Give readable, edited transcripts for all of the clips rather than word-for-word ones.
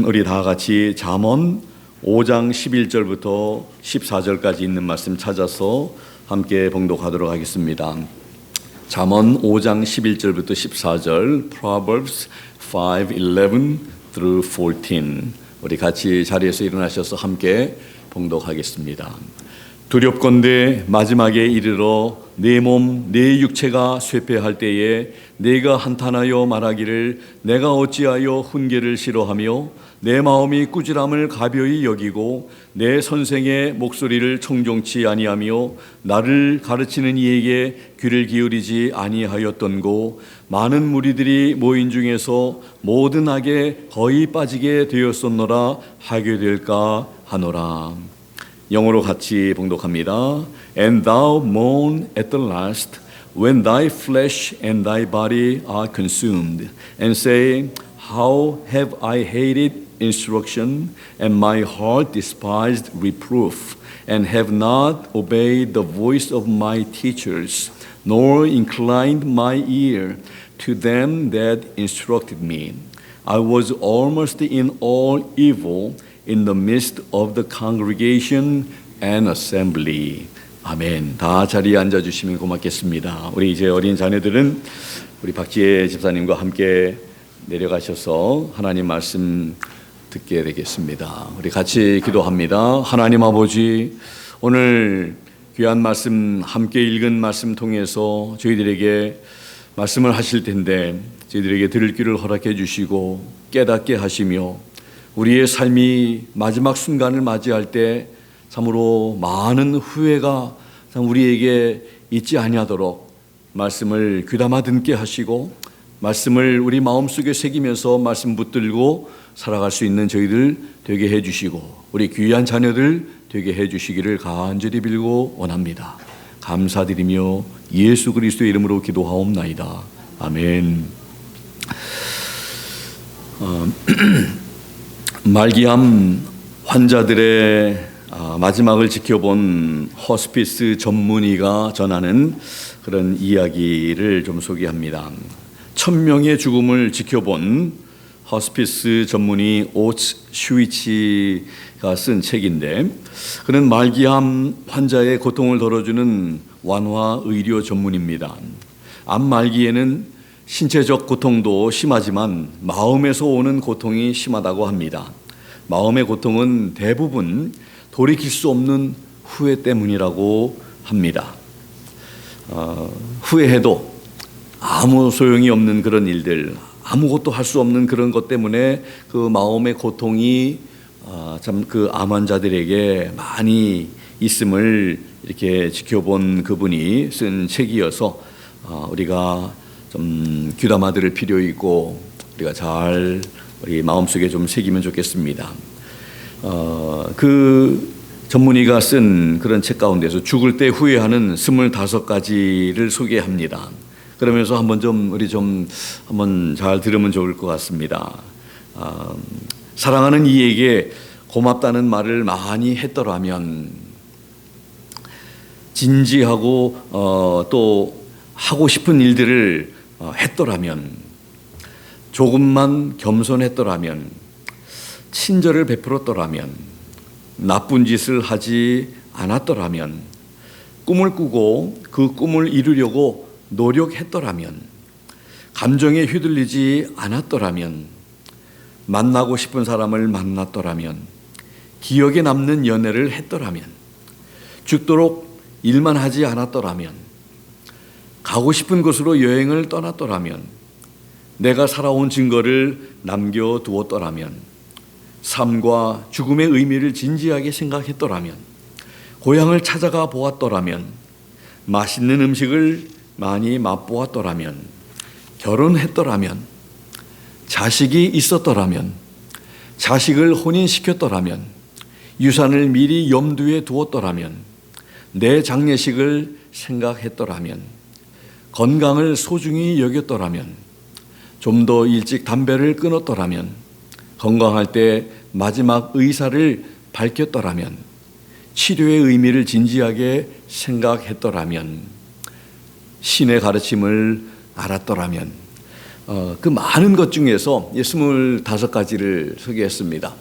우리 다 같이 잠언 5장 11절부터 14절까지 있는 말씀 찾아서 함께 봉독하도록 하겠습니다. 잠언 5장 11절부터 14절 Proverbs 5:11 through 14. 우리 같이 자리에서 일어나셔서 함께 봉독하겠습니다. 두렵건대 마지막에 이르러 내 몸 내 육체가 쇠퇴할 때에 내가 한탄하여 말하기를 내가 어찌하여 훈계를 싫어하며 내 마음이 꾸지람을 가벼이 여기고 내 선생의 목소리를 청종치 아니하며 나를 가르치는 이에게 귀를 기울이지 아니하였던고. 많은 무리들이 모인 중에서 모든 악에 거의 빠지게 되었었노라 하게 될까 하노라. 영어로 같이 봉독합니다. And thou mourn at the last, when thy flesh and thy body are consumed, and say, How have I hated instruction, and my heart despised reproof, and have not obeyed the voice of my teachers, nor inclined my ear to them that instructed me. I was almost in all evil in the midst of the congregation and assembly. 아멘. 다 자리에 앉아주시면 고맙겠습니다. 우리 이제 어린 자녀들은 우리 박지혜 집사님과 함께 내려가셔서 하나님 말씀 듣게 되겠습니다. 우리 같이 기도합니다. 하나님 아버지, 오늘 귀한 말씀 함께 읽은 말씀 통해서 저희들에게 말씀을 하실 텐데 저희들에게 들을 귀를 허락해 주시고 깨닫게 하시며 우리의 삶이 마지막 순간을 맞이할 때 참으로 많은 후회가 우리에게 있지 아니하도록 말씀을 귀담아 듣게 하시고 말씀을 우리 마음속에 새기면서 말씀 붙들고 살아갈 수 있는 저희들 되게 해주시고 우리 귀한 자녀들 되게 해주시기를 간절히 빌고 원합니다. 감사드리며 예수 그리스도의 이름으로 기도하옵나이다. 아멘. 말기암 환자들의 마지막을 지켜본 호스피스 전문의가 전하는 그런 이야기를 좀 소개합니다. 1000명의 죽음을 지켜본 호스피스 전문의 오츠 슈위치가 쓴 책인데, 그는 말기암 환자의 고통을 덜어주는 완화 의료 전문입니다. 암 말기에는 신체적 고통도 심하지만 마음에서 오는 고통이 심하다고 합니다. 마음의 고통은 대부분 돌이킬 수 없는 후회 때문이라고 합니다. 후회해도 아무 소용이 없는 그런 일들, 아무것도 할 수 없는 그런 것 때문에 그 마음의 고통이 참 그 암 환자들에게 많이 있음을 이렇게 지켜본 그분이 쓴 책이어서 우리가 좀 귀담아 들을 필요 있고 우리가 잘 우리 마음속에 좀 새기면 좋겠습니다. 그 전문의가 쓴 그런 책 가운데서 죽을 때 후회하는 25가지를 소개합니다. 그러면서 우리 한번 잘 들으면 좋을 것 같습니다. 사랑하는 이에게 고맙다는 말을 많이 했더라면, 진지하고 또 하고 싶은 일들을 했더라면, 조금만 겸손했더라면, 친절을 베풀었더라면, 나쁜 짓을 하지 않았더라면, 꿈을 꾸고 그 꿈을 이루려고 노력했더라면, 감정에 휘둘리지 않았더라면, 만나고 싶은 사람을 만났더라면, 기억에 남는 연애를 했더라면, 죽도록 일만 하지 않았더라면, 가고 싶은 곳으로 여행을 떠났더라면, 내가 살아온 증거를 남겨두었더라면, 삶과 죽음의 의미를 진지하게 생각했더라면, 고향을 찾아가 보았더라면, 맛있는 음식을 많이 맛보았더라면, 결혼했더라면, 자식이 있었더라면, 자식을 혼인시켰더라면, 유산을 미리 염두에 두었더라면, 내 장례식을 생각했더라면, 건강을 소중히 여겼더라면, 좀 더 일찍 담배를 끊었더라면, 건강할 때 마지막 의사를 밝혔더라면, 치료의 의미를 진지하게 생각했더라면, 신의 가르침을 알았더라면, 그 많은 것 중에서 25가지를 소개했습니다.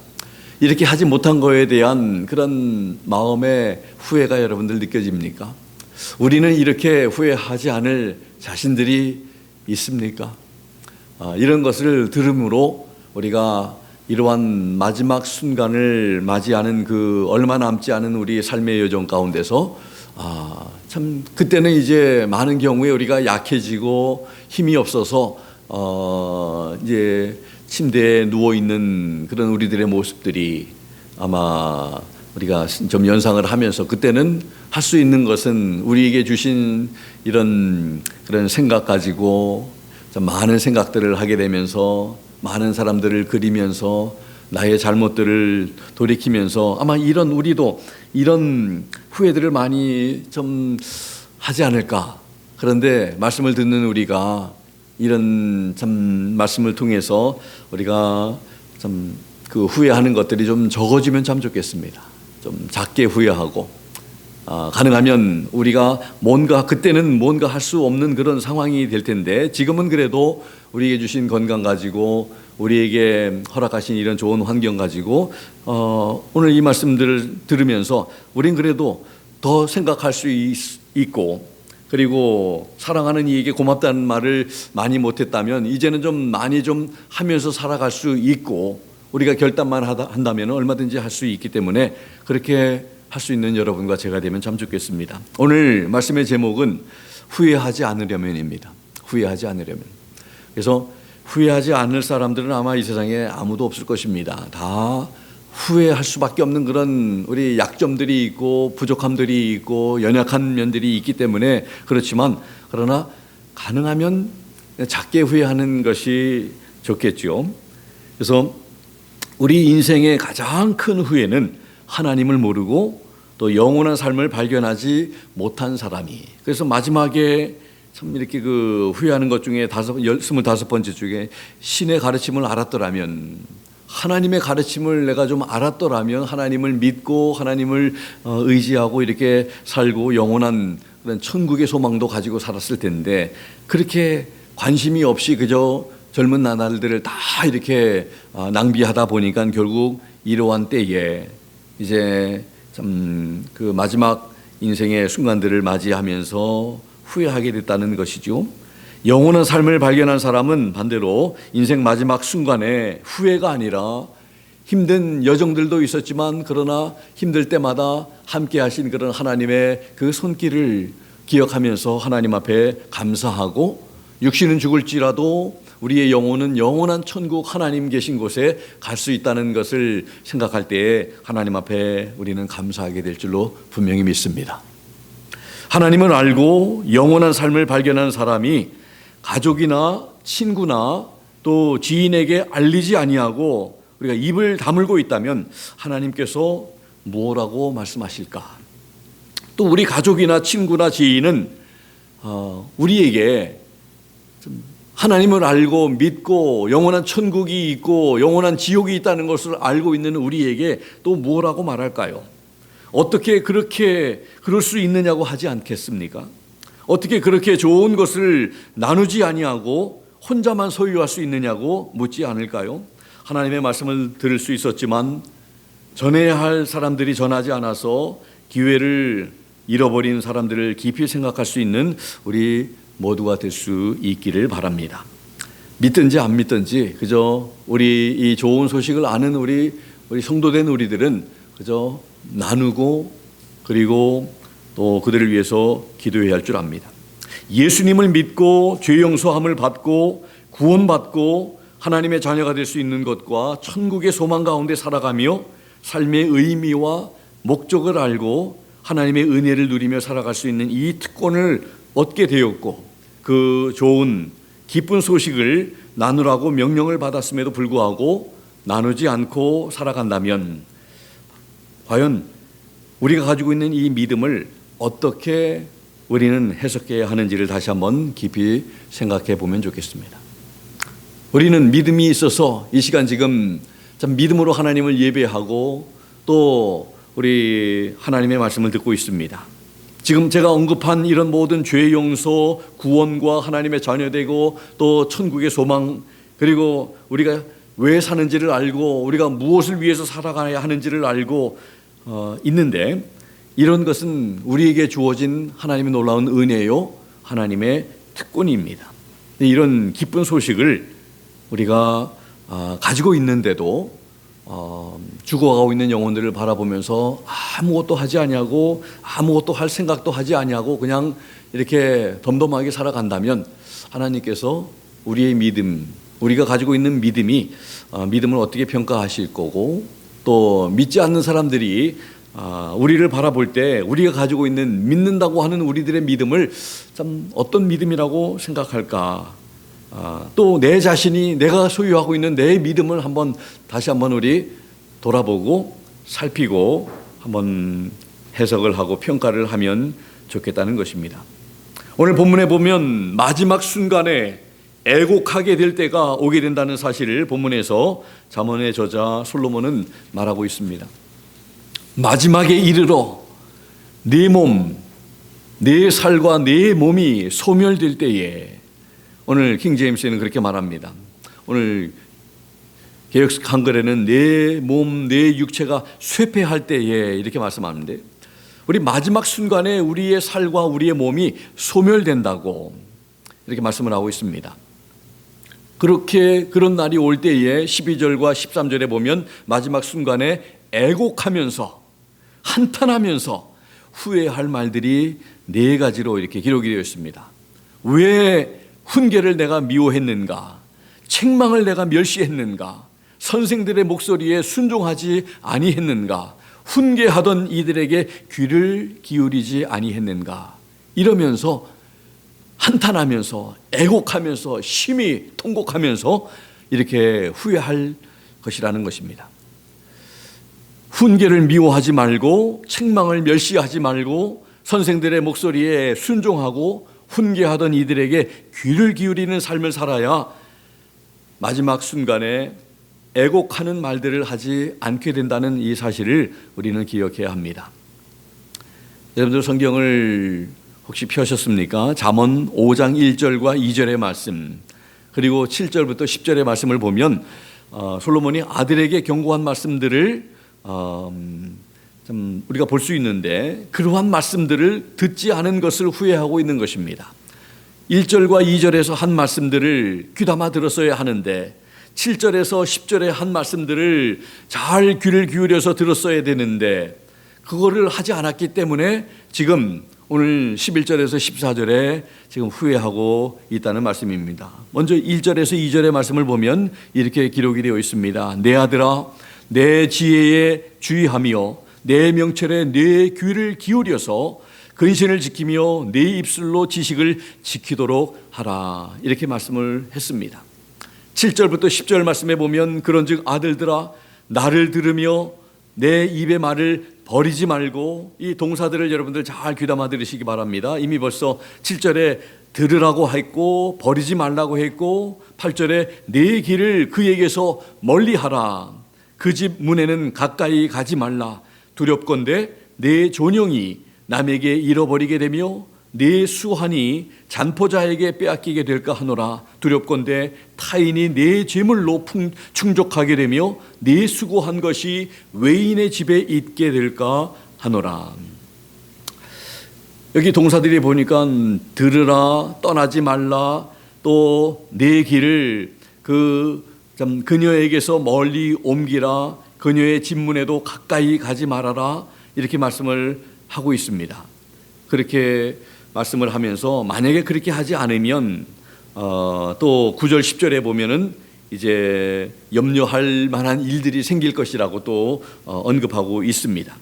이렇게 하지 못한 거에 대한 그런 마음의 후회가 여러분들 느껴집니까? 우리는 이렇게 후회하지 않을 자신들이 있습니까? 이런 것을 들음으로 우리가 이러한 마지막 순간을 맞이하는 그 얼마 남지 않은 우리 삶의 여정 가운데서 참 그때는 이제 많은 경우에 우리가 약해지고 힘이 없어서 이제 침대에 누워 있는 그런 우리들의 모습들이 아마 우리가 좀 연상을 하면서 그때는 할 수 있는 것은 우리에게 주신 이런 그런 생각 가지고 좀 많은 생각들을 하게 되면서 많은 사람들을 그리면서 나의 잘못들을 돌이키면서 아마 우리도 이런 후회들을 많이 좀 하지 않을까. 그런데 말씀을 듣는 우리가 이런 참 말씀을 통해서 우리가 참 그 후회하는 것들이 좀 적어지면 참 좋겠습니다. 좀 작게 후회하고 가능하면 우리가 그때는 뭔가 할 수 없는 그런 상황이 될 텐데 지금은 그래도 우리에게 주신 건강 가지고 우리에게 허락하신 이런 좋은 환경 가지고 오늘 이 말씀들을 들으면서 우린 그래도 더 생각할 수 있고 그리고 사랑하는 이에게 고맙다는 말을 많이 못했다면 이제는 좀 많이 좀 하면서 살아갈 수 있고 우리가 결단만 한다면 얼마든지 할 수 있기 때문에 그렇게 할 수 있는 여러분과 제가 되면 참 좋겠습니다. 오늘 말씀의 제목은 후회하지 않으려면입니다. 후회하지 않으려면. 그래서 후회하지 않을 사람들은 아마 이 세상에 아무도 없을 것입니다. 다 후회할 수밖에 없는 그런 우리 약점들이 있고 부족함들이 있고 연약한 면들이 있기 때문에 그렇지만 그러나 가능하면 작게 후회하는 것이 좋겠죠. 그래서 우리 인생의 가장 큰 후회는 하나님을 모르고 또 영원한 삶을 발견하지 못한 사람이. 그래서 마지막에 참 이렇게 그 후회하는 것 중에 25번째 중에 신의 가르침을 알았더라면 하나님의 가르침을 내가 좀 알았더라면 하나님을 믿고 하나님을 의지하고 이렇게 살고 영원한 그런 천국의 소망도 가지고 살았을 텐데 그렇게 관심이 없이 그저 젊은 나날들을 다 이렇게 낭비하다 보니까 결국 이러한 때에 이제 참 그 마지막 인생의 순간들을 맞이하면서 후회하게 됐다는 것이죠. 영원한 삶을 발견한 사람은 반대로 인생 마지막 순간에 후회가 아니라 힘든 여정들도 있었지만 그러나 힘들 때마다 함께 하신 그런 하나님의 그 손길을 기억하면서 하나님 앞에 감사하고 육신은 죽을지라도 우리의 영혼은 영원한 천국 하나님 계신 곳에 갈 수 있다는 것을 생각할 때에 하나님 앞에 우리는 감사하게 될 줄로 분명히 믿습니다. 하나님을 알고 영원한 삶을 발견한 사람이 가족이나 친구나 또 지인에게 알리지 아니하고 우리가 입을 다물고 있다면 하나님께서 뭐라고 말씀하실까? 또 우리 가족이나 친구나 지인은 우리에게 하나님을 알고 믿고 영원한 천국이 있고 영원한 지옥이 있다는 것을 알고 있는 우리에게 또 뭐라고 말할까요? 어떻게 그렇게 그럴 수 있느냐고 하지 않겠습니까? 어떻게 그렇게 좋은 것을 나누지 아니하고 혼자만 소유할 수 있느냐고 묻지 않을까요? 하나님의 말씀을 들을 수 있었지만 전해야 할 사람들이 전하지 않아서 기회를 잃어버린 사람들을 깊이 생각할 수 있는 우리 모두가 될 수 있기를 바랍니다. 믿든지 안 믿든지 그저 우리 이 좋은 소식을 아는 우리 성도된 우리들은 그저 나누고 그리고 또 그들을 위해서 기도해야 할 줄 압니다. 예수님을 믿고 죄 용서함을 받고 구원받고 하나님의 자녀가 될 수 있는 것과 천국의 소망 가운데 살아가며 삶의 의미와 목적을 알고 하나님의 은혜를 누리며 살아갈 수 있는 이 특권을 얻게 되었고 그 좋은 기쁜 소식을 나누라고 명령을 받았음에도 불구하고 나누지 않고 살아간다면 과연 우리가 가지고 있는 이 믿음을 어떻게 우리는 해석해야 하는지를 다시 한번 깊이 생각해 보면 좋겠습니다. 우리는 믿음이 있어서 이 시간 지금 참 믿음으로 하나님을 예배하고 또 우리 하나님의 말씀을 듣고 있습니다. 지금 제가 언급한 이런 모든 죄 용서, 구원과 하나님의 자녀되고 또 천국의 소망, 그리고 우리가 왜 사는지를 알고 우리가 무엇을 위해서 살아가야 하는지를 알고 있는데, 이런 것은 우리에게 주어진 하나님의 놀라운 은혜요, 하나님의 특권입니다. 이런 기쁜 소식을 우리가 가지고 있는데도 죽어가고 있는 영혼들을 바라보면서 아무것도 하지 아니하고 아무것도 할 생각도 하지 아니하고 그냥 이렇게 덤덤하게 살아간다면, 하나님께서 우리의 믿음, 우리가 가지고 있는 믿음을 어떻게 평가하실 거고, 또 믿지 않는 사람들이 우리를 바라볼 때 우리가 가지고 있는 믿는다고 하는 우리들의 믿음을 참 어떤 믿음이라고 생각할까? 또 내 자신이, 내가 소유하고 있는 내 믿음을 다시 한번 우리 돌아보고 살피고 한번 해석을 하고 평가를 하면 좋겠다는 것입니다. 오늘 본문에 보면 마지막 순간에 애곡하게 될 때가 오게 된다는 사실을 본문에서 잠언의 저자 솔로몬은 말하고 있습니다. 마지막에 이르러 내 몸, 내 살과 내 몸이 소멸될 때에, 오늘 킹제임스에는 그렇게 말합니다. 오늘 개역 한글에는 내 몸, 내 육체가 쇠폐할 때에 이렇게 말씀하는데, 우리 마지막 순간에 우리의 살과 우리의 몸이 소멸된다고 이렇게 말씀을 하고 있습니다. 그런 날이 올 때에 12절과 13절에 보면 마지막 순간에 애곡하면서 한탄하면서 후회할 말들이 4가지로 이렇게 기록이 되어 있습니다. 왜 훈계를 내가 미워했는가? 책망을 내가 멸시했는가? 선생들의 목소리에 순종하지 아니했는가? 훈계하던 이들에게 귀를 기울이지 아니했는가? 이러면서 한탄하면서 애곡하면서 심히 통곡하면서 이렇게 후회할 것이라는 것입니다. 훈계를 미워하지 말고 책망을 멸시하지 말고 선생들의 목소리에 순종하고 훈계하던 이들에게 귀를 기울이는 삶을 살아야 마지막 순간에 애곡하는 말들을 하지 않게 된다는 이 사실을 우리는 기억해야 합니다. 여러분들 성경을 혹시 펴셨습니까? 잠언 5장 1절과 2절의 말씀, 그리고 7절부터 10절의 말씀을 보면 솔로몬이 아들에게 경고한 말씀들을 좀 우리가 볼 수 있는데, 그러한 말씀들을 듣지 않은 것을 후회하고 있는 것입니다. 1절과 2절에서 한 말씀들을 귀담아 들었어야 하는데 7절에서 10절에 한 말씀들을 잘 귀를 기울여서 들었어야 되는데 그거를 하지 않았기 때문에 지금 오늘 11절에서 14절에 지금 후회하고 있다는 말씀입니다. 먼저 1절에서 2절의 말씀을 보면 이렇게 기록이 되어 있습니다. 내 아들아, 내 지혜에 주의하며 내 명철에 내 귀를 기울여서 근신을 지키며 내 입술로 지식을 지키도록 하라. 이렇게 말씀을 했습니다. 7절부터 10절 말씀에 보면 그런즉 아들들아, 나를 들으며 내 입의 말을 버리지 말고, 이 동사들을 여러분들 잘 귀담아 들으시기 바랍니다. 이미 벌써 7절에 들으라고 했고 버리지 말라고 했고 8절에 내 길을 그에게서 멀리하라. 그 집 문에는 가까이 가지 말라. 두렵건대 내 존영이 남에게 잃어버리게 되며 내 수한이 잔포자에게 빼앗기게 될까 하노라. 두렵건대 타인이 내 재물로 충족하게 되며 내 수고한 것이 외인의 집에 있게 될까 하노라. 여기 동사들이 보니까 들으라, 떠나지 말라, 또 내 길을 그녀에게서 멀리 옮기라, 그녀의 집문에도 가까이 가지 말아라, 이렇게 말씀을 하고 있습니다. 그렇게 말씀을 하면서 만약에 그렇게 하지 않으면 또 9절 10절에 보면은 이제 염려할 만한 일들이 생길 것이라고 또 언급하고 있습니다.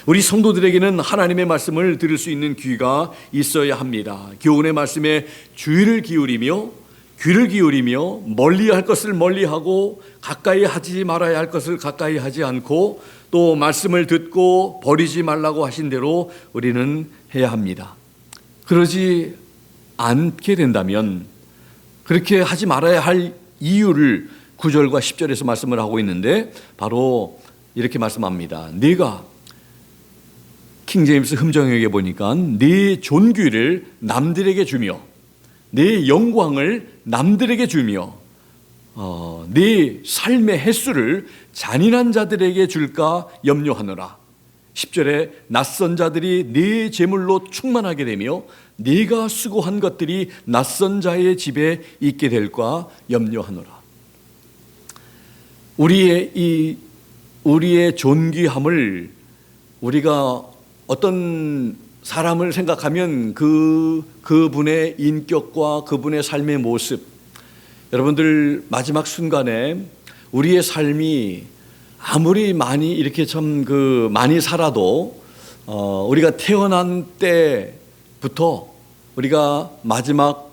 우리 성도들에게는 하나님의 말씀을 들을 수 있는 귀가 있어야 합니다. 교훈의 말씀에 주의를 기울이며 귀를 기울이며 멀리할 것을 멀리하고 가까이 하지 말아야 할 것을 가까이 하지 않고 또 말씀을 듣고 버리지 말라고 하신 대로 우리는 해야 합니다. 그러지 않게 된다면, 그렇게 하지 말아야 할 이유를 9절과 10절에서 말씀을 하고 있는데 바로 이렇게 말씀합니다. 네가 킹제임스 흠정역에 보니까 네 존귀를 남들에게 주며 네 영광을 남들에게 주며 네 삶의 횟수를 잔인한 자들에게 줄까 염려하노라. 10절에 낯선 자들이 네 재물로 충만하게 되며 네가 수고한 것들이 낯선 자의 집에 있게 될까 염려하노라. 우리의 존귀함을 우리가 어떤 사람을 생각하면 그분의 인격과 그분의 삶의 모습, 여러분들 마지막 순간에 우리의 삶이 아무리 많이 이렇게 많이 살아도 우리가 태어난 때부터 우리가 마지막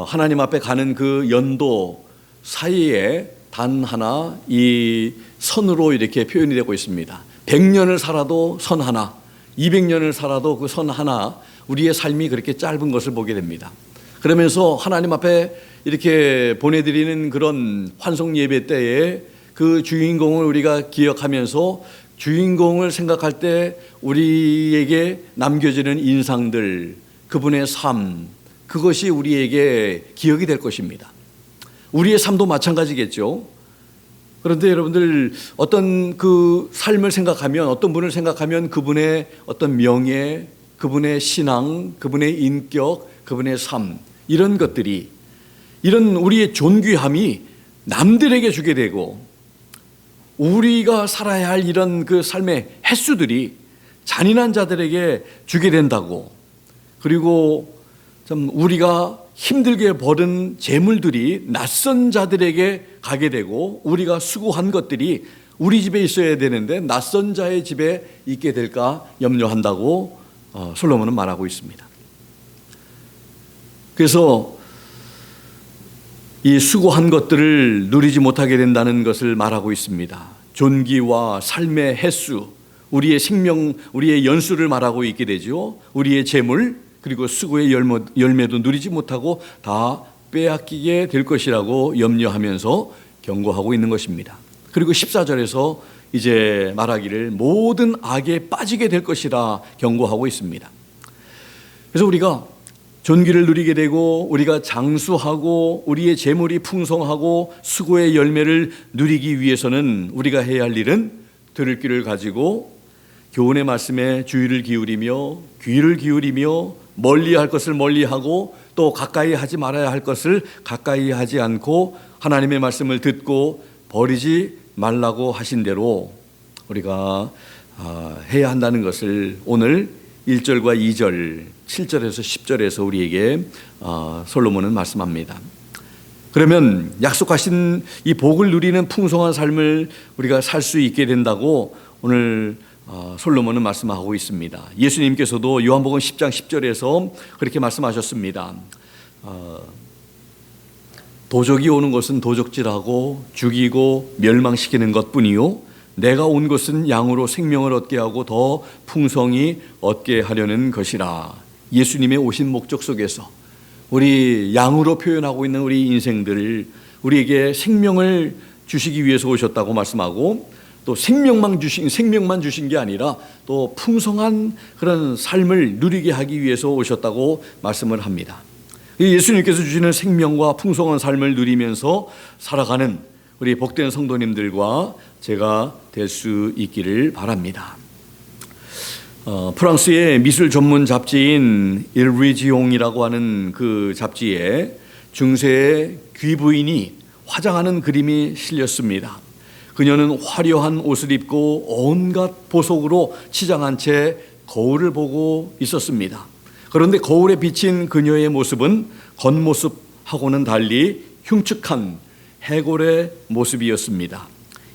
하나님 앞에 가는 그 연도 사이에 단 하나 이 선으로 이렇게 표현이 되고 있습니다. 100년을 살아도 선 하나, 200년을 살아도 그 선 하나, 우리의 삶이 그렇게 짧은 것을 보게 됩니다. 그러면서 하나님 앞에 이렇게 보내드리는 그런 환송 예배 때에 그 주인공을 우리가 기억하면서 주인공을 생각할 때 우리에게 남겨지는 인상들, 그분의 삶, 그것이 우리에게 기억이 될 것입니다. 우리의 삶도 마찬가지겠죠. 그런데 여러분들 어떤 그 삶을 생각하면, 어떤 분을 생각하면 그분의 어떤 명예, 그분의 신앙, 그분의 인격, 그분의 삶, 이런 것들이, 이런 우리의 존귀함이 남들에게 주게 되고 우리가 살아야 할 이런 그 삶의 횟수들이 잔인한 자들에게 주게 된다고, 그리고 좀 우리가 힘들게 벌은 재물들이 낯선 자들에게 가게 되고 우리가 수고한 것들이 우리 집에 있어야 되는데 낯선 자의 집에 있게 될까 염려한다고 솔로몬은 말하고 있습니다. 그래서 이 수고한 것들을 누리지 못하게 된다는 것을 말하고 있습니다. 존귀와 삶의 횟수, 우리의 생명, 우리의 연수를 말하고 있게 되죠. 우리의 재물, 그리고 수고의 열매도 누리지 못하고 다 빼앗기게 될 것이라고 염려하면서 경고하고 있는 것입니다. 그리고 14절에서 이제 말하기를 모든 악에 빠지게 될 것이라 경고하고 있습니다. 그래서 우리가 존귀를 누리게 되고 우리가 장수하고 우리의 재물이 풍성하고 수고의 열매를 누리기 위해서는 우리가 해야 할 일은 들을 귀를 가지고 교훈의 말씀에 주의를 기울이며 귀를 기울이며 멀리할 것을 멀리하고 또 가까이 하지 말아야 할 것을 가까이 하지 않고 하나님의 말씀을 듣고 버리지 말라고 하신 대로 우리가 해야 한다는 것을 오늘 1절과 2절, 7절에서 10절에서 우리에게 솔로몬은 말씀합니다. 그러면 약속하신 이 복을 누리는 풍성한 삶을 우리가 살 수 있게 된다고 오늘 솔로몬은 말씀하고 있습니다. 예수님께서도 요한복음 10장 10절에서 그렇게 말씀하셨습니다. 도적이 오는 것은 도적질하고 죽이고 멸망시키는 것뿐이요 내가 온 것은 양으로 생명을 얻게 하고 더 풍성히 얻게 하려는 것이라. 예수님의 오신 목적 속에서 우리 양으로 표현하고 있는 우리 인생들을 우리에게 생명을 주시기 위해서 오셨다고 말씀하고 또 생명만 주신 게 아니라 또 풍성한 그런 삶을 누리게 하기 위해서 오셨다고 말씀을 합니다. 예수님께서 주시는 생명과 풍성한 삶을 누리면서 살아가는 우리 복된 성도님들과 제가 될 수 있기를 바랍니다. 프랑스의 미술 전문 잡지인 일리지옹이라고 하는 그 잡지에 중세의 귀부인이 화장하는 그림이 실렸습니다. 그녀는 화려한 옷을 입고 온갖 보석으로 치장한 채 거울을 보고 있었습니다. 그런데 거울에 비친 그녀의 모습은 겉모습하고는 달리 흉측한 해골의 모습이었습니다.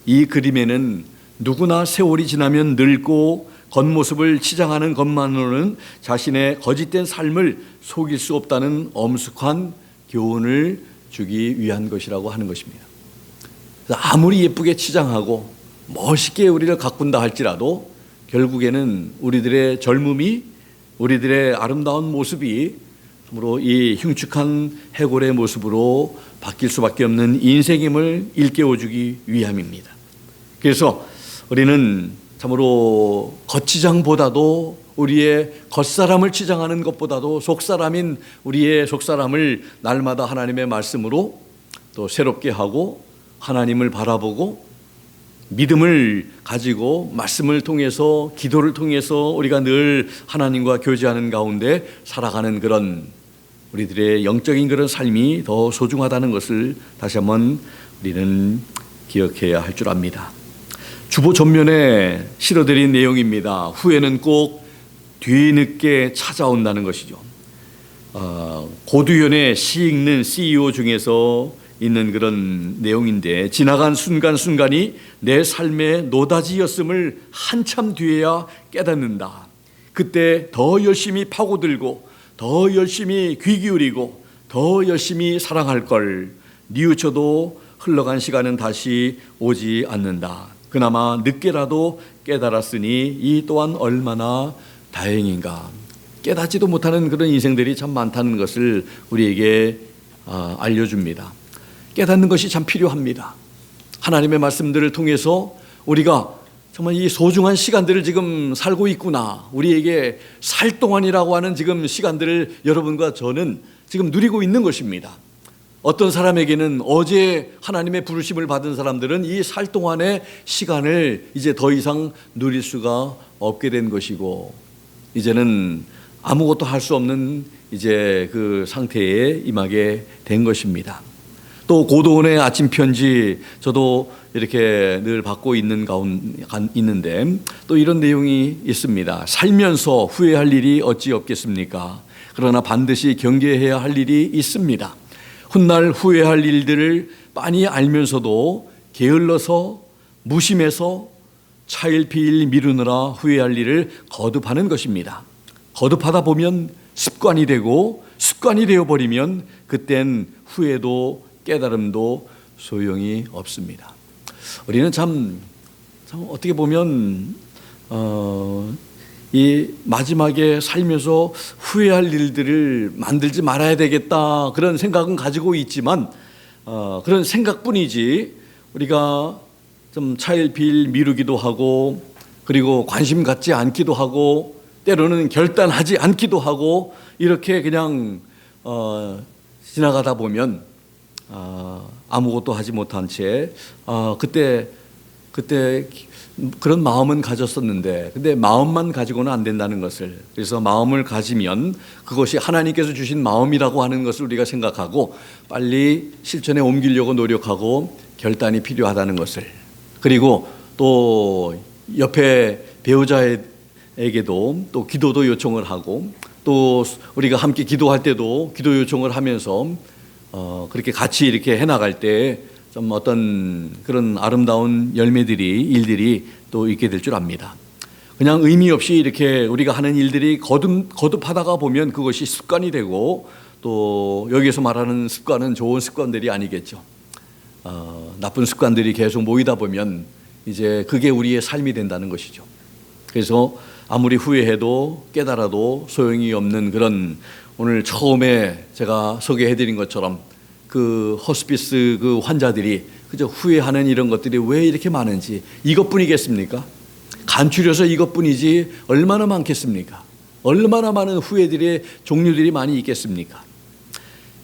이 그림에는 누구나 세월이 지나면 늙고 겉모습을 치장하는 것만으로는 자신의 거짓된 삶을 속일 수 없다는 엄숙한 교훈을 주기 위한 것이라고 하는 것입니다. 아무리 예쁘게 치장하고 멋있게 우리를 가꾼다 할지라도 결국에는 우리들의 젊음이, 우리들의 아름다운 모습이 참으로 이 흉측한 해골의 모습으로 바뀔 수밖에 없는 인생임을 일깨워주기 위함입니다. 그래서 우리는 참으로 겉치장보다도 우리의 겉사람을 치장하는 것보다도 속사람인 우리의 속사람을 날마다 하나님의 말씀으로 또 새롭게 하고 하나님을 바라보고 믿음을 가지고 말씀을 통해서 기도를 통해서 우리가 늘 하나님과 교제하는 가운데 살아가는 그런 우리들의 영적인 그런 삶이 더 소중하다는 것을 다시 한번 우리는 기억해야 할 줄 압니다. 주보 전면에 실어드린 내용입니다. 후회는 꼭 뒤늦게 찾아온다는 것이죠. 고두현의 시 읽는 CEO 중에서 있는 그런 내용인데, 지나간 순간순간이 내 삶의 노다지였음을 한참 뒤에야 깨닫는다. 그때 더 열심히 파고들고 더 열심히 귀 기울이고 더 열심히 사랑할 걸. 뉘우쳐도 흘러간 시간은 다시 오지 않는다. 그나마 늦게라도 깨달았으니 이 또한 얼마나 다행인가. 깨닫지도 못하는 그런 인생들이 참 많다는 것을 우리에게 알려줍니다. 깨닫는 것이 참 필요합니다. 하나님의 말씀들을 통해서 우리가 정말 이 소중한 시간들을 지금 살고 있구나. 우리에게 살 동안이라고 하는 지금 시간들을 여러분과 저는 지금 누리고 있는 것입니다. 어떤 사람에게는 어제 하나님의 부르심을 받은 사람들은 이 살 동안의 시간을 이제 더 이상 누릴 수가 없게 된 것이고, 이제는 아무것도 할 수 없는 이제 그 상태에 임하게 된 것입니다. 또 고도원의 아침 편지 저도 이렇게 늘 받고 있는데 또 이런 내용이 있습니다. 살면서 후회할 일이 어찌 없겠습니까? 그러나 반드시 경계해야 할 일이 있습니다. 훗날 후회할 일들을 빤히 알면서도 게을러서 무심해서 차일피일 미루느라 후회할 일을 거듭하는 것입니다. 거듭하다 보면 습관이 되고 습관이 되어버리면 그땐 후회도 깨달음도 소용이 없습니다. 우리는 참 어떻게 보면 이 마지막에 살면서 후회할 일들을 만들지 말아야 되겠다 그런 생각은 가지고 있지만 그런 생각뿐이지 우리가 좀 차일피일 미루기도 하고 그리고 관심 갖지 않기도 하고 때로는 결단하지 않기도 하고 이렇게 그냥 지나가다 보면 아무것도 하지 못한 채 그때 그런 마음은 가졌었는데 근데 마음만 가지고는 안 된다는 것을, 그래서 마음을 가지면 그것이 하나님께서 주신 마음이라고 하는 것을 우리가 생각하고 빨리 실천에 옮기려고 노력하고 결단이 필요하다는 것을, 그리고 또 옆에 배우자에게도 또 기도도 요청을 하고 또 우리가 함께 기도할 때도 기도 요청을 하면서 그렇게 같이 이렇게 해나갈 때 좀 어떤 그런 아름다운 일들이 또 있게 될 줄 압니다. 그냥 의미 없이 이렇게 우리가 하는 일들이 거듭하다가 보면 그것이 습관이 되고 또 여기에서 말하는 습관은 좋은 습관들이 아니겠죠. 나쁜 습관들이 계속 모이다 보면 이제 그게 우리의 삶이 된다는 것이죠. 그래서 아무리 후회해도 깨달아도 소용이 없는 그런, 오늘 처음에 제가 소개해드린 것처럼 그 호스피스 그 환자들이 그저 후회하는 이런 것들이 왜 이렇게 많은지, 이것뿐이겠습니까? 간추려서 이것뿐이지 얼마나 많겠습니까? 얼마나 많은 후회들의 종류들이 많이 있겠습니까?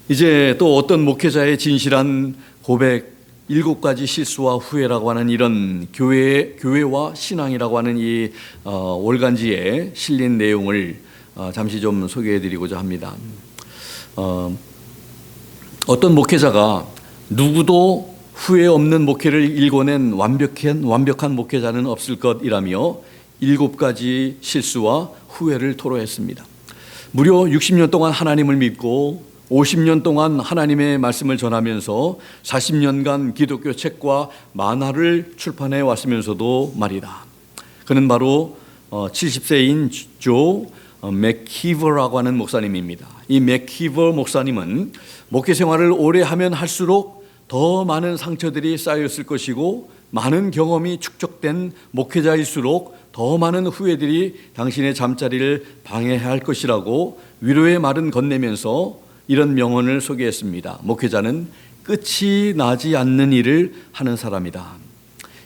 이제 또 어떤 목회자의 진실한 고백, 7가지 실수와 후회라고 하는 이런 교회와 신앙이라고 하는 이 월간지에 실린 내용을 잠시 좀 소개해드리고자 합니다. 어떤 목회자가 누구도 후회 없는 목회를 일궈낸 완벽한 목회자는 없을 것이라며 7가지 실수와 후회를 토로했습니다. 무려 60년 동안 하나님을 믿고 50년 동안 하나님의 말씀을 전하면서 40년간 기독교 책과 만화를 출판해 왔으면서도 말이다. 그는 바로 70세인 조 맥키버라고 하는 목사님입니다. 이 맥키버 목사님은 목회 생활을 오래 하면 할수록 더 많은 상처들이 쌓였을 것이고 많은 경험이 축적된 목회자일수록 더 많은 후회들이 당신의 잠자리를 방해할 것이라고 위로의 말은 건네면서 이런 명언을 소개했습니다. 목회자는 끝이 나지 않는 일을 하는 사람이다.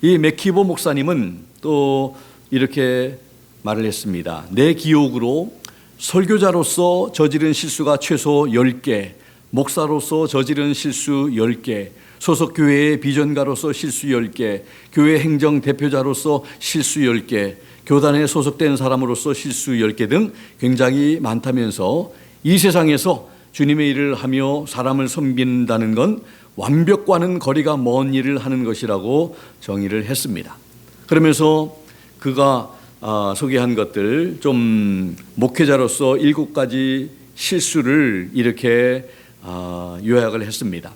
이 맥키버 목사님은 또 이렇게 말을 했습니다. 내 기억으로 설교자로서 저지른 실수가 최소 10개, 목사로서 저지른 실수 10개, 소속 교회의 비전가로서 실수 10개, 교회 행정 대표자로서 실수 10개, 교단에 소속된 사람으로서 실수 10개 등 굉장히 많다면서 이 세상에서 주님의 일을 하며 사람을 섬긴다는 건 완벽과는 거리가 먼 일을 하는 것이라고 정의를 했습니다. 그러면서 그가 소개한 것들, 좀 목회자로서 7가지 실수를 이렇게 요약을 했습니다.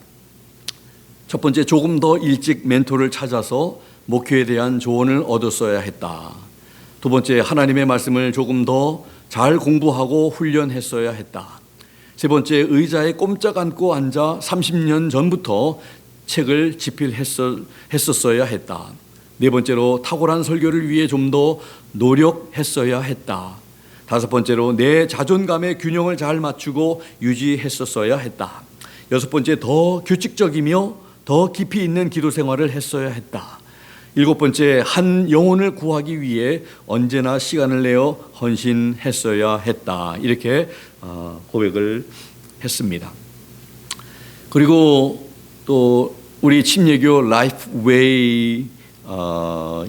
첫 번째, 조금 더 일찍 멘토를 찾아서 목회에 대한 조언을 얻었어야 했다. 두 번째, 하나님의 말씀을 조금 더 잘 공부하고 훈련했어야 했다. 세 번째, 의자에 꼼짝 않고 앉아 30년 전부터 책을 집필했었어야 했다. 네 번째로, 탁월한 설교를 위해 좀 더 노력했어야 했다. 다섯 번째로, 내 자존감의 균형을 잘 맞추고 유지했었어야 했다. 여섯 번째, 더 규칙적이며 더 깊이 있는 기도 생활을 했어야 했다. 일곱 번째, 한 영혼을 구하기 위해 언제나 시간을 내어 헌신했어야 했다. 이렇게 고백을 했습니다. 그리고 또 우리 침례교 라이프웨이,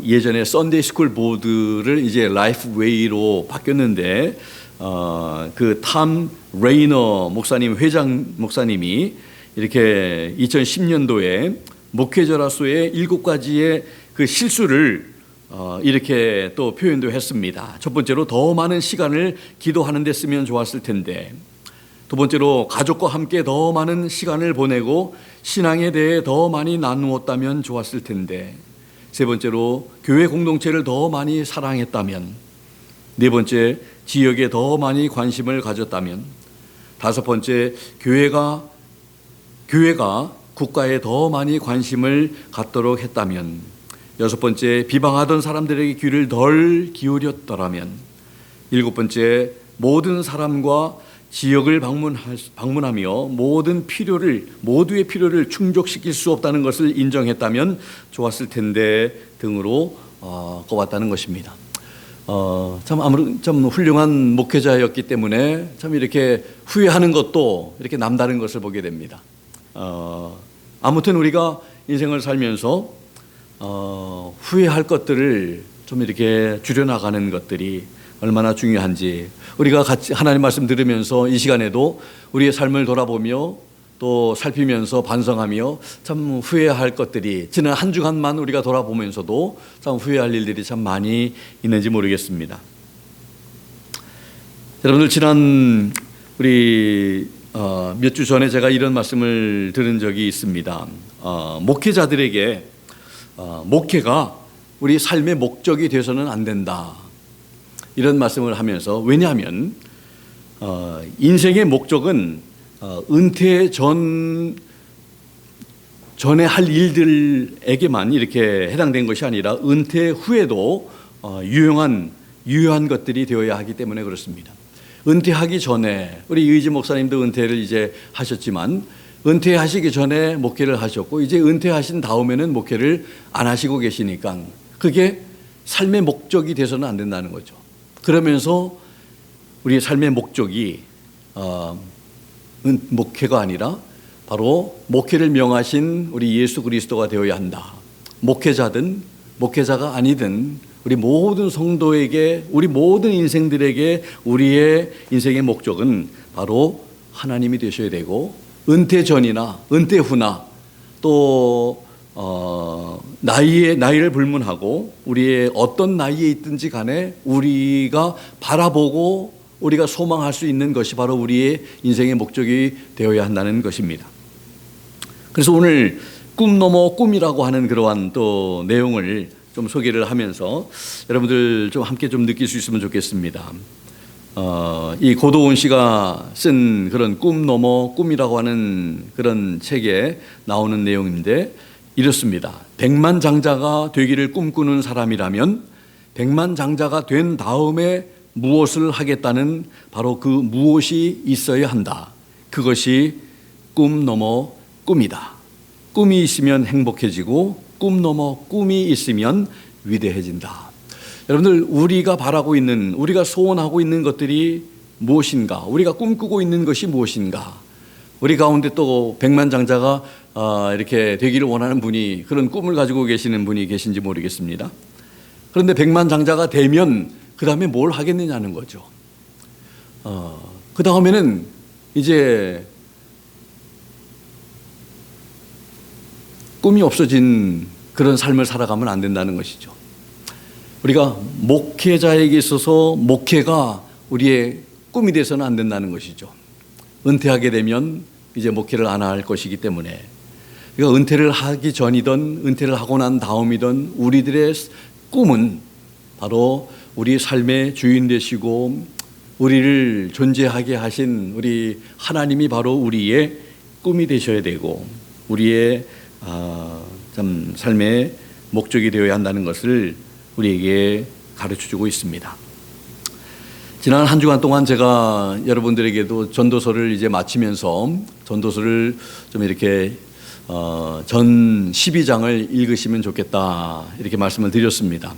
예전에 썬데이 스쿨 보드를 이제 라이프웨이로 바뀌었는데 그 탐 레이너 목사님, 회장 목사님이 이렇게 2010년도에 목회자로서의 7가지의 그 실수를 이렇게 또 표현도 했습니다. 첫 번째로, 더 많은 시간을 기도하는 데 쓰면 좋았을 텐데. 두 번째로, 가족과 함께 더 많은 시간을 보내고 신앙에 대해 더 많이 나누었다면 좋았을 텐데. 세 번째로, 교회 공동체를 더 많이 사랑했다면. 네 번째, 지역에 더 많이 관심을 가졌다면. 다섯 번째, 교회가 국가에 더 많이 관심을 갖도록 했다면. 여섯 번째, 비방하던 사람들에게 귀를 덜 기울였더라면. 일곱 번째, 모든 사람과 지역을 방문하며 모두의 필요를 충족시킬 수 없다는 것을 인정했다면 좋았을 텐데 등으로 꼽았다는 것입니다. 참 훌륭한 목회자였기 때문에 참 이렇게 후회하는 것도 이렇게 남다른 것을 보게 됩니다. 아무튼 우리가 인생을 살면서 후회할 것들을 좀 이렇게 줄여나가는 것들이 얼마나 중요한지, 우리가 같이 하나님 말씀 들으면서 이 시간에도 우리의 삶을 돌아보며 또 살피면서 반성하며 참 후회할 것들이, 지난 한 주간만 우리가 돌아보면서도 참 후회할 일들이 참 많이 있는지 모르겠습니다. 여러분들, 지난 우리 몇 주 전에 제가 이런 말씀을 들은 적이 있습니다. 목회자들에게 목회가 우리 삶의 목적이 되어서는 안 된다, 이런 말씀을 하면서, 왜냐하면 인생의 목적은 은퇴 전에 할 일들에게만 이렇게 해당된 것이 아니라 은퇴 후에도 유효한 것들이 되어야 하기 때문에 그렇습니다. 은퇴하기 전에, 우리 이의지 목사님도 은퇴를 이제 하셨지만 은퇴하시기 전에 목회를 하셨고, 이제 은퇴하신 다음에는 목회를 안 하시고 계시니까 그게 삶의 목적이 돼서는 안 된다는 거죠. 그러면서 우리의 삶의 목적이 목회가 아니라 바로 목회를 명하신 우리 예수 그리스도가 되어야 한다. 목회자든 목회자가 아니든 우리 모든 성도에게, 우리 모든 인생들에게 우리의 인생의 목적은 바로 하나님이 되셔야 되고, 은퇴 전이나 은퇴 후나 또 나이를 불문하고 우리의 어떤 나이에 있든지 간에 우리가 바라보고 우리가 소망할 수 있는 것이 바로 우리의 인생의 목적이 되어야 한다는 것입니다. 그래서 오늘 꿈 넘어 꿈이라고 하는 그러한 또 내용을 좀 소개를 하면서 여러분들 좀 함께 좀 느낄 수 있으면 좋겠습니다. 이 고도훈 씨가 쓴 그런 꿈 넘어 꿈이라고 하는 그런 책에 나오는 내용인데 이렇습니다. 백만장자가 되기를 꿈꾸는 사람이라면 백만장자가 된 다음에 무엇을 하겠다는 바로 그 무엇이 있어야 한다. 그것이 꿈 넘어 꿈이다. 꿈이 있으면 행복해지고 꿈 넘어 꿈이 있으면 위대해진다. 여러분들, 우리가 바라고 있는, 우리가 소원하고 있는 것들이 무엇인가? 우리가 꿈꾸고 있는 것이 무엇인가? 우리 가운데 또 백만장자가 이렇게 되기를 원하는 분이, 그런 꿈을 가지고 계시는 분이 계신지 모르겠습니다. 그런데 백만장자가 되면 그 다음에 뭘 하겠느냐는 거죠. 그 다음에는 이제 꿈이 없어진 그런 삶을 살아가면 안 된다는 것이죠. 우리가 목회자에게 있어서 목회가 우리의 꿈이 돼서는 안 된다는 것이죠. 은퇴하게 되면 이제 목회를 안 할 것이기 때문에, 그러니까 은퇴를 하기 전이든 은퇴를 하고 난 다음이든 우리들의 꿈은 바로 우리 삶의 주인 되시고 우리를 존재하게 하신 우리 하나님이 바로 우리의 꿈이 되셔야 되고 우리의 참 삶의 목적이 되어야 한다는 것을 우리에게 가르쳐주고 있습니다. 지난 한 주간 동안 제가 여러분들에게도 전도서를 이제 마치면서 전도서를 좀 이렇게 전 12장을 읽으시면 좋겠다 이렇게 말씀을 드렸습니다.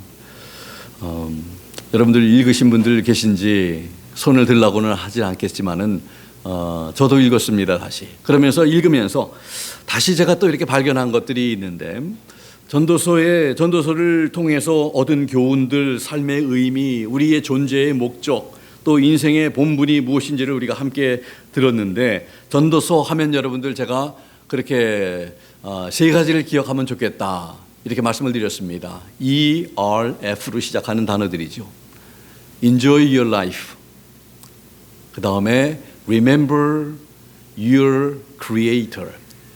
여러분들 읽으신 분들 계신지 손을 들라고는 하지 않겠지만은 저도 읽었습니다. 다시 그러면서 읽으면서 다시 제가 또 이렇게 발견한 것들이 있는데, 전도서를 통해서 얻은 교훈들, 삶의 의미, 우리의 존재의 목적, 또 인생의 본분이 무엇인지를 우리가 함께 들었는데, 전도서 하면 여러분들 제가 그렇게 세 가지를 기억하면 좋겠다 이렇게 말씀을 드렸습니다. ERF로 시작하는 단어들이죠. Enjoy your life. 그 다음에 Remember your Creator.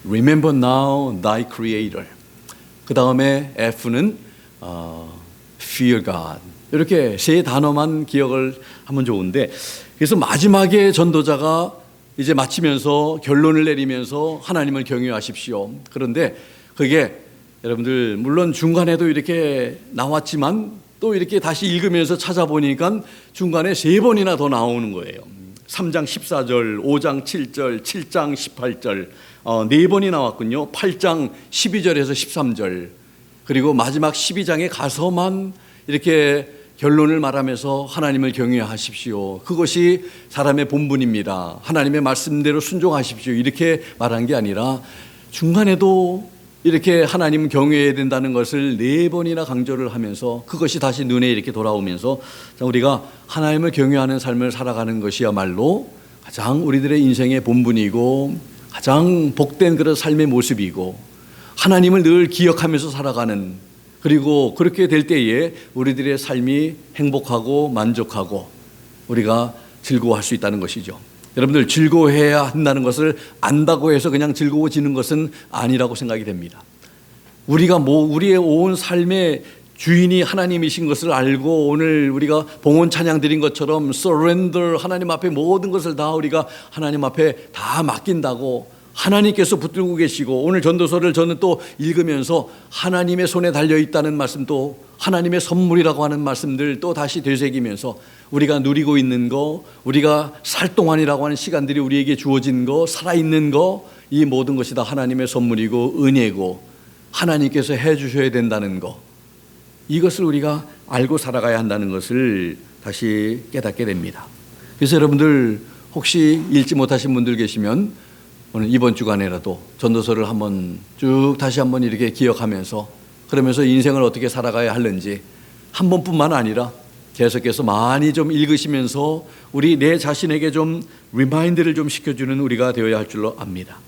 Remember now thy Creator. 그 다음에 F는 Fear God. 이렇게 세 단어만 기억을 하면 좋은데, 그래서 마지막에 전도자가 이제 마치면서 결론을 내리면서 하나님을 경외하십시오. 그런데 그게 여러분들 물론 중간에도 이렇게 나왔지만 또 이렇게 다시 읽으면서 찾아보니까 중간에 3번이나 더 나오는 거예요. 3장 14절, 5장 7절, 7장 18절 4번이 나왔군요. 8장 12절에서 13절, 그리고 마지막 12장에 가서만 이렇게 결론을 말하면서 하나님을 경외하십시오. 그것이 사람의 본분입니다. 하나님의 말씀대로 순종하십시오. 이렇게 말한 게 아니라 중간에도 이렇게 하나님 경외해야 된다는 것을 4번이나 강조를 하면서 그것이 다시 눈에 이렇게 돌아오면서 우리가 하나님을 경외하는 삶을 살아가는 것이야말로 가장 우리들의 인생의 본분이고 가장 복된 그런 삶의 모습이고, 하나님을 늘 기억하면서 살아가는, 그리고 그렇게 될 때에 우리들의 삶이 행복하고 만족하고 우리가 즐거워할 수 있다는 것이죠. 여러분들, 즐거워해야 한다는 것을 안다고 해서 그냥 즐거워지는 것은 아니라고 생각이 됩니다. 우리가 우리의 온 삶의 주인이 하나님이신 것을 알고 오늘 우리가 봉헌 찬양 드린 것처럼 surrender, 하나님 앞에 모든 것을 다 우리가 하나님 앞에 다 맡긴다고 하나님께서 붙들고 계시고, 오늘 전도서를 저는 또 읽으면서 하나님의 손에 달려있다는 말씀도, 하나님의 선물이라고 하는 말씀들 또 다시 되새기면서 우리가 누리고 있는 거, 우리가 살 동안이라고 하는 시간들이 우리에게 주어진 거, 살아있는 거, 이 모든 것이 다 하나님의 선물이고 은혜고 하나님께서 해주셔야 된다는 거, 이것을 우리가 알고 살아가야 한다는 것을 다시 깨닫게 됩니다. 그래서 여러분들 혹시 읽지 못하신 분들 계시면 오늘 이번 주간에라도 전도서를 한번 쭉 다시 한번 이렇게 기억하면서, 그러면서 인생을 어떻게 살아가야 하는지 한 번뿐만 아니라 계속해서 많이 좀 읽으시면서 우리 내 자신에게 좀 리마인드를 좀 시켜주는 우리가 되어야 할 줄로 압니다.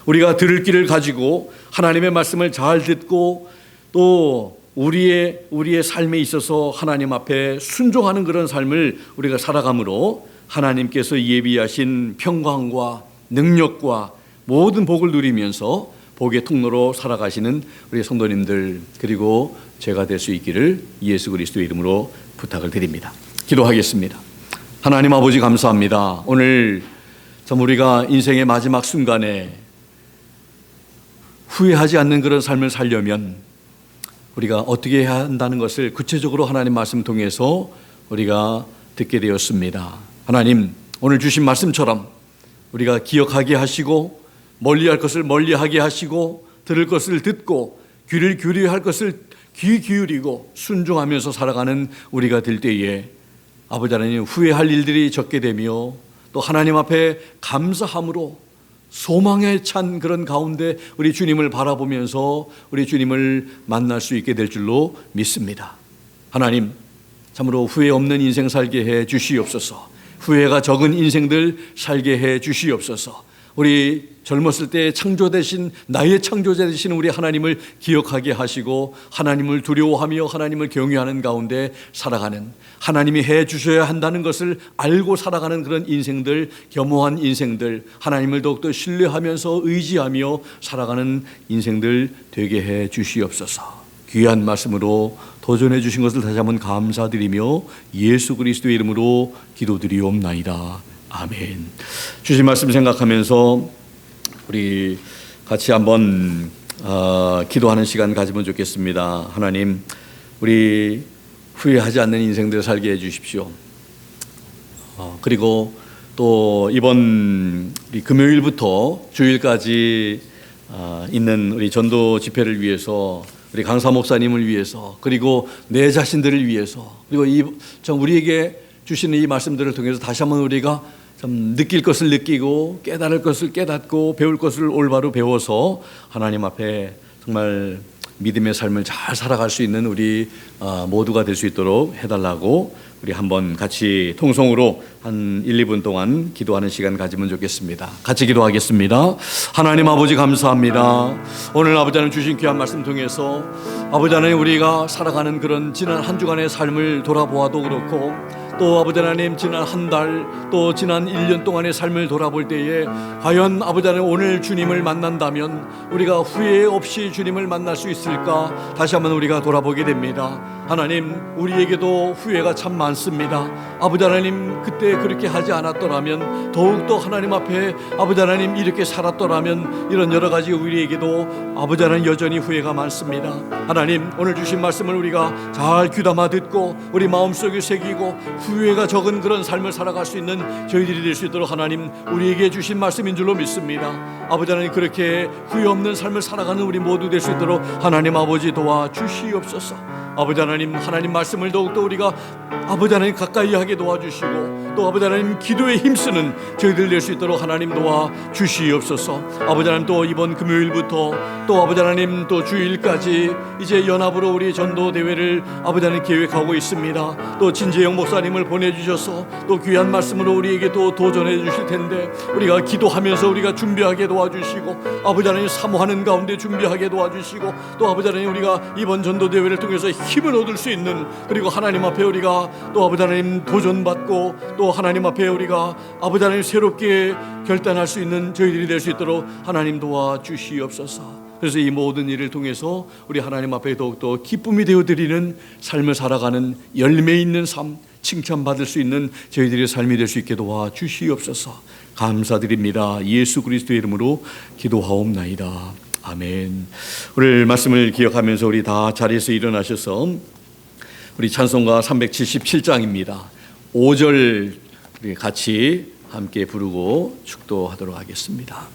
우리가 들을 길을 가지고 하나님의 말씀을 잘 듣고 또 우리의 삶에 있어서 하나님 앞에 순종하는 그런 삶을 우리가 살아감으로 하나님께서 예비하신 평강과 능력과 모든 복을 누리면서 복의 통로로 살아가시는 우리 성도님들, 그리고 제가 될 수 있기를 예수 그리스도의 이름으로 부탁을 드립니다. 기도하겠습니다. 하나님 아버지, 감사합니다. 오늘 참 우리가 인생의 마지막 순간에 후회하지 않는 그런 삶을 살려면 우리가 어떻게 해야 한다는 것을 구체적으로 하나님 말씀 통해서 우리가 듣게 되었습니다. 하나님, 오늘 주신 말씀처럼 우리가 기억하게 하시고 멀리할 것을 멀리하게 하시고 들을 것을 듣고 귀를 기울여야 할 것을 귀 기울이고 순종하면서 살아가는 우리가 될 때에 아버지 하나님 후회할 일들이 적게 되며 또 하나님 앞에 감사함으로 소망에 찬 그런 가운데 우리 주님을 바라보면서 우리 주님을 만날 수 있게 될 줄로 믿습니다. 하나님 참으로 후회 없는 인생 살게 해 주시옵소서. 후회가 적은 인생들 살게 해 주시옵소서. 우리 젊었을 때 창조되신 나의 창조자 되신 우리 하나님을 기억하게 하시고 하나님을 두려워하며 하나님을 경외하는 가운데 살아가는, 하나님이 해 주셔야 한다는 것을 알고 살아가는 그런 인생들, 겸허한 인생들, 하나님을 더욱더 신뢰하면서 의지하며 살아가는 인생들 되게 해 주시옵소서. 귀한 말씀으로 도전해 주신 것을 다시 한번 감사드리며 예수 그리스도의 이름으로 기도드리옵나이다. 아멘. 주신 말씀 생각하면서 우리 같이 한번 기도하는 시간 가지면 좋겠습니다. 하나님, 우리 후회하지 않는 인생들 살게 해 주십시오. 그리고 또 이번 우리 금요일부터 주일까지 있는 우리 전도 집회를 위해서, 우리 강사 목사님을 위해서, 그리고 내 자신들을 위해서, 그리고 우리에게 주시는 이 말씀들을 통해서 다시 한번 우리가 좀 느낄 것을 느끼고 깨달을 것을 깨닫고 배울 것을 올바로 배워서 하나님 앞에 정말 믿음의 삶을 잘 살아갈 수 있는 우리 모두가 될 수 있도록 해달라고 우리 한번 같이 통성으로 한 1, 2분 동안 기도하는 시간 가지면 좋겠습니다. 같이 기도하겠습니다. 하나님 아버지 감사합니다. 오늘 아버지 하나님 주신 귀한 말씀 통해서 아버지 하나님 우리가 살아가는 그런 지난 한 주간의 삶을 돌아보아도 그렇고 또 아버지 하나님 지난 한 달 또 지난 1년 동안의 삶을 돌아볼 때에 과연 아버지 하나님 오늘 주님을 만난다면 우리가 후회 없이 주님을 만날 수 있을까 다시 한번 우리가 돌아보게 됩니다. 하나님 우리에게도 후회가 참 많습니다. 아버지 하나님 그때 그렇게 하지 않았더라면, 더욱더 하나님 앞에 아버지 하나님 이렇게 살았더라면, 이런 여러 가지 우리에게도 아버지 하나님 여전히 후회가 많습니다. 하나님 오늘 주신 말씀을 우리가 잘 귀담아 듣고 우리 마음속에 새기고 후회가 적은 그런 삶을 살아갈 수 있는 저희들이 될 수 있도록 하나님 우리에게 주신 말씀인 줄로 믿습니다. 아버지 하나님 그렇게 후회 없는 삶을 살아가는 우리 모두 될 수 있도록 하나님 아버지 도와주시옵소서. 아버지 하나님 말씀을 더욱더 우리가 아버지 하나님 가까이 하게 도와주시고 또 아버지 하나님 기도에 힘쓰는 저희들 될 수 있도록 하나님 도와주시옵소서. 아버지 하나님 또 이번 금요일부터 또 아버지 하나님 또 주일까지 이제 연합으로 우리 전도 대회를 아버지 하나님 계획하고 있습니다. 또 진재영 목사님을 보내주셔서 또 귀한 말씀으로 우리에게 또 도전해 주실 텐데 우리가 기도하면서 우리가 준비하게 도와주시고 아버지 하나님 사모하는 가운데 준비하게 도와주시고 또 아버지 하나님 우리가 이번 전도 대회를 통해서 힘을 얻을 수 있는, 그리고 하나님 앞에 우리가 또 아버지 하나님 도전받고 또 하나님 앞에 우리가 아버지 하나님 새롭게 결단할 수 있는 저희들이 될 수 있도록 하나님 도와주시옵소서. 그래서 이 모든 일을 통해서 우리 하나님 앞에 더욱더 기쁨이 되어드리는 삶을 살아가는 열매 있는 삶, 칭찬받을 수 있는 저희들의 삶이 될 수 있게 도와주시옵소서. 감사드립니다. 예수 그리스도의 이름으로 기도하옵나이다. 아멘. 오늘 말씀을 기억하면서 우리 다 자리에서 일어나셔서 우리 찬송가 377장입니다. 5절 우리 같이 함께 부르고 축도하도록 하겠습니다.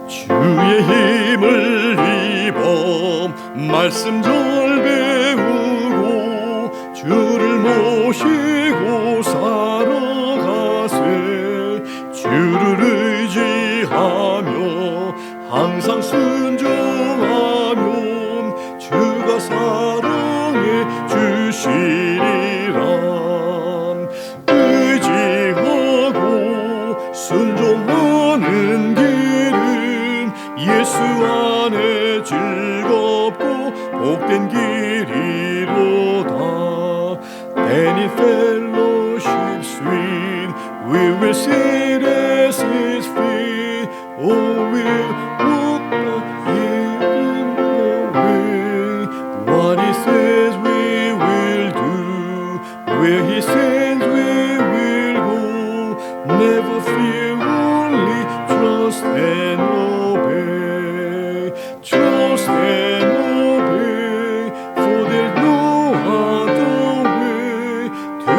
주의 힘을 입어 말씀 잘 배우고 주를 모시고 살아가세. 주를 의지하며 항상 순종하면 주가 사랑해 주시리라. 의지하고 순종하는 길은 예수 안에 즐겁고 복된 길이로다. And in fellowship sweet we will sit at his feet. Oh, we'll walk in the way. What he says we will do, where he sends we will go. Never fear, only trust and obey. Trust and obey, for there's no other way to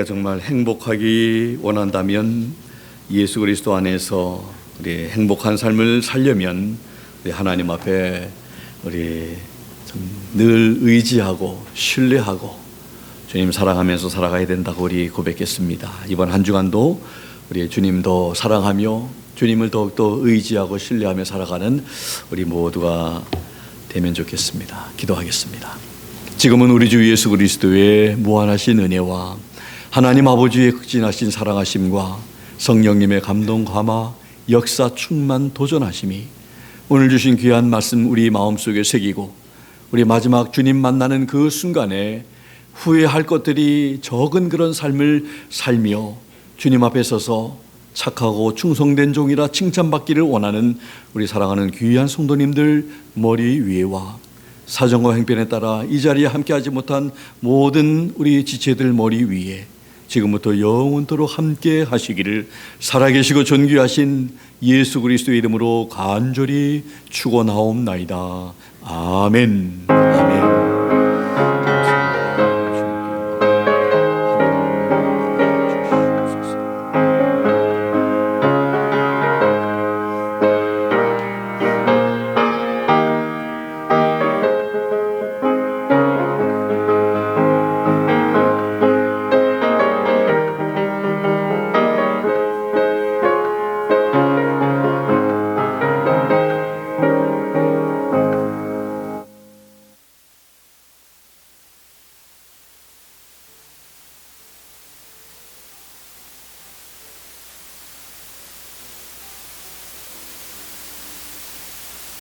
우리가 정말 행복하기 원한다면 예수 그리스도 안에서 우리 행복한 삶을 살려면 우리 하나님 앞에 우리 늘 의지하고 신뢰하고 주님 사랑하면서 살아가야 된다고 우리 고백했습니다. 이번 한 주간도 우리 주님 더 사랑하며 주님을 더욱더 의지하고 신뢰하며 살아가는 우리 모두가 되면 좋겠습니다. 기도하겠습니다. 지금은 우리 주 예수 그리스도의 무한하신 은혜와 하나님 아버지의 극진하신 사랑하심과 성령님의 감동 감화 역사 충만 도전하심이 오늘 주신 귀한 말씀 우리 마음속에 새기고 우리 마지막 주님 만나는 그 순간에 후회할 것들이 적은 그런 삶을 살며 주님 앞에 서서 착하고 충성된 종이라 칭찬받기를 원하는 우리 사랑하는 귀한 성도님들 머리 위에와 사정과 행편에 따라 이 자리에 함께하지 못한 모든 우리 지체들 머리 위에 지금부터 영원토록 함께 하시기를 살아계시고 존귀하신 예수 그리스도의 이름으로 간절히 축원하옵나이다. 아멘. 아멘.